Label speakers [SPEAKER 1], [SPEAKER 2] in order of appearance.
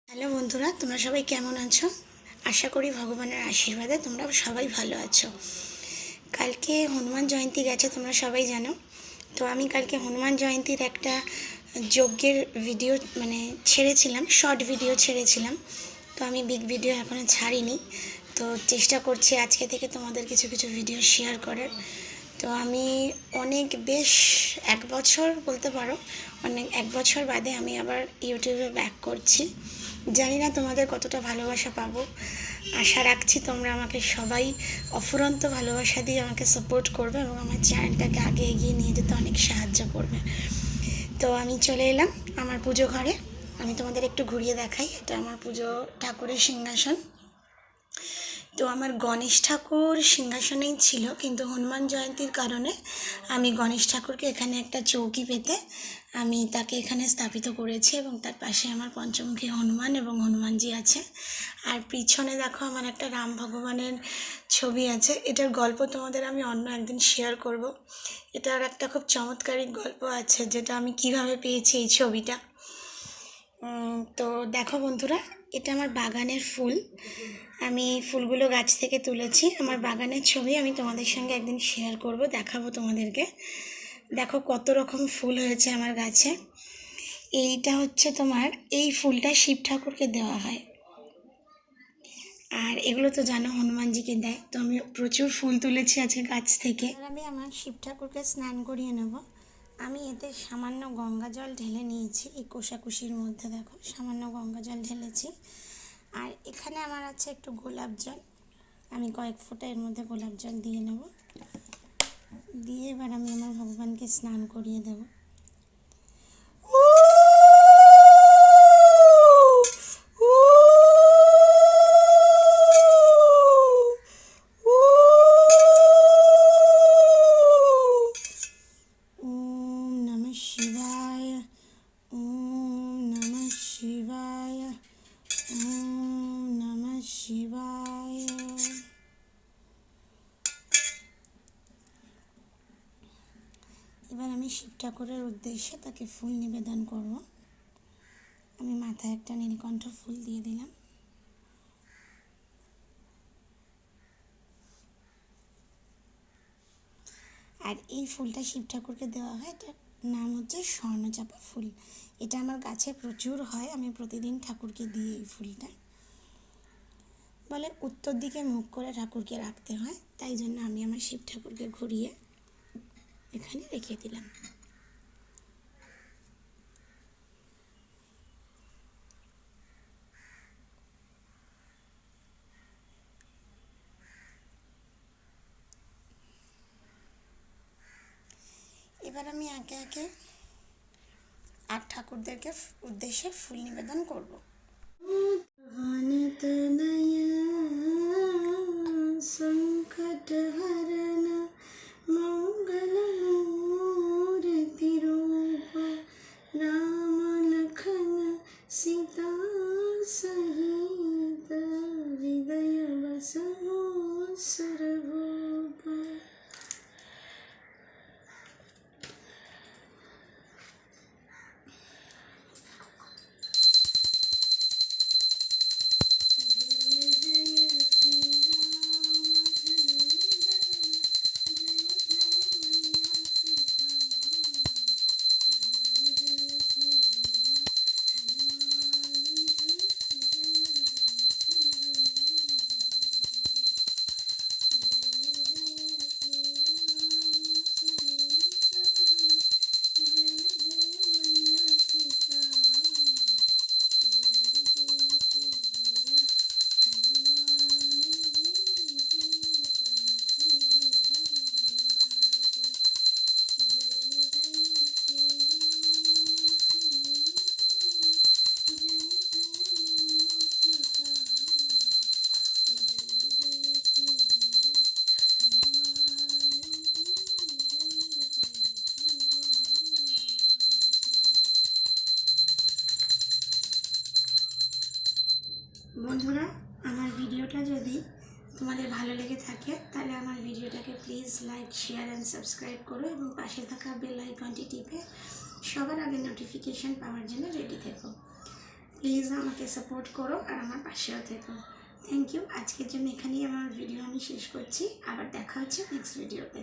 [SPEAKER 1] Hello বন্ধুরা, তোমরা সবাই কেমন আছো? আশা করি ভগবানের আশীর্বাদে তোমরা সবাই ভালো আছো। কালকে হনুমান জয়ন্তী গেছে, তোমরা সবাই জানো। তো আমি কালকে হনুমান জয়ন্তীর একটা যজ্ঞের ভিডিও ছেড়েছিলাম, শর্ট ভিডিও ছেড়েছিলাম। তো আমি বিগ ভিডিও এখনও ছাড়িনি। তো চেষ্টা করছি আজকে থেকে তোমাদের কিছু কিছু ভিডিও শেয়ার করার। তো আমি বেশ 1 বছর বলতে পারো, এক বছর বাদে আমি আবার ইউটিউবে ব্যাক করছি। জানি না তোমাদের কতটা ভালোবাসা পাবো। আশা রাখছি তোমরা আমাকে সবাই অফুরন্ত ভালোবাসা দিয়ে আমাকে সাপোর্ট করবে এবং আমার চ্যানেলটাকে আগে এগিয়ে নিয়ে যেতে অনেক সাহায্য করবে। তো আমি চলে এলাম আমার পুজো ঘরে। আমি তোমাদের একটু ঘুরিয়ে দেখাই। এটা আমার পুজো ঠাকুরের সিংহাসন। তো আমার গণেশ ঠাকুর সিংহাসনেই ছিল, কিন্তু হনুমান জয়ন্তীর কারণে আমি গণেশ ঠাকুরকে এখানে একটা চৌকি পেতে আমি তাকে এখানে স্থাপিত করেছি, এবং তার পাশে আমার পঞ্চমুখী হনুমান এবং হনুমানজি আছে। আর পিছনে দেখো আমার একটা রাম ভগবানের ছবি আছে। এটার গল্প তোমাদের আমি অন্য একদিন শেয়ার করব। এটার একটা খুব চমৎকারিক গল্প আছে, যেটা আমি কিভাবে পেয়েছি এই ছবিটা। তো দেখো বন্ধুরা, এটা আমার বাগানের ফুল। আমি ফুলগুলো গাছ থেকে তুলেছি। আমার বাগানের ছবি আমি তোমাদের সঙ্গে একদিন শেয়ার করব, দেখাবো তোমাদেরকে। দেখো কত রকম ফুল হয়েছে আমার গাছে। এইটা হচ্ছে তোমার, এই ফুলটা শিব ঠাকুরকে দেওয়া হয়, আর এগুলো তো জানো হনুমানজিকে দেয়। তো আমি প্রচুর ফুল তুলেছি আজকে গাছ থেকে। আর আমি আমার শিব ঠাকুরকে স্নান করিয়ে নেব। আমি এতে সামান্য গঙ্গা জল ঢেলে নিয়েছি। এই কোষাকুষির মধ্যে দেখো সামান্য গঙ্গা জল ঢেলেছি। আর এখানে আমার আছে একটু গোলাপ জল। আমি কয়েক ফোঁটা এর মধ্যে গোলাপ জল দিয়ে নেব। দিয়ে এবার আমি আমার ভগবানকে স্নান করিয়ে দেব। এবার আমি শিব ঠাকুরের উদ্দেশ্যে তাকে ফুল নিবেদন করব। আমি মাথায় একটা নীলকণ্ঠ ফুল দিয়ে দিলাম। আর এই ফুলটা শিব ঠাকুরকে দেওয়া হয়, এটার নাম হচ্ছে স্বর্ণচাপা ফুল। এটা আমার গাছে প্রচুর হয়, আমি প্রতিদিন ঠাকুরকে দিই এই ফুলটা। বলে উত্তর দিকে মুখ করে ঠাকুরকে রাখতে হয়, তাই জন্য আমি আমার শিব ঠাকুরকে ঘুরিয়ে এখানে রেখে দিলাম। এবার আমি একে একে আর ঠাকুরদেরকে উদ্দেশ্যে ফুল নিবেদন করব। সংকট হরণ মঙ্গল মূর্তি রূপ রাম লখন सीता सहित हृदय बसहु सर्वभूप। বন্ধুরা, আমার ভিডিওটা যদি তোমাদের ভালো লেগে থাকে তাহলে আমার ভিডিওটাকে please like, share and subscribe করো, এবং পাশে থাকা বেল আইকনটি টিপে সবার আগে নোটিফিকেশান পাওয়ার জন্য রেডি থেকো। প্লিজ আমাকে সাপোর্ট করো আর আমার পাশেও থেকো। Thank you. আজকের জন্য এখানেই আমার ভিডিও আমি শেষ করছি। আবার দেখা হচ্ছে নেক্সট ভিডিওতে।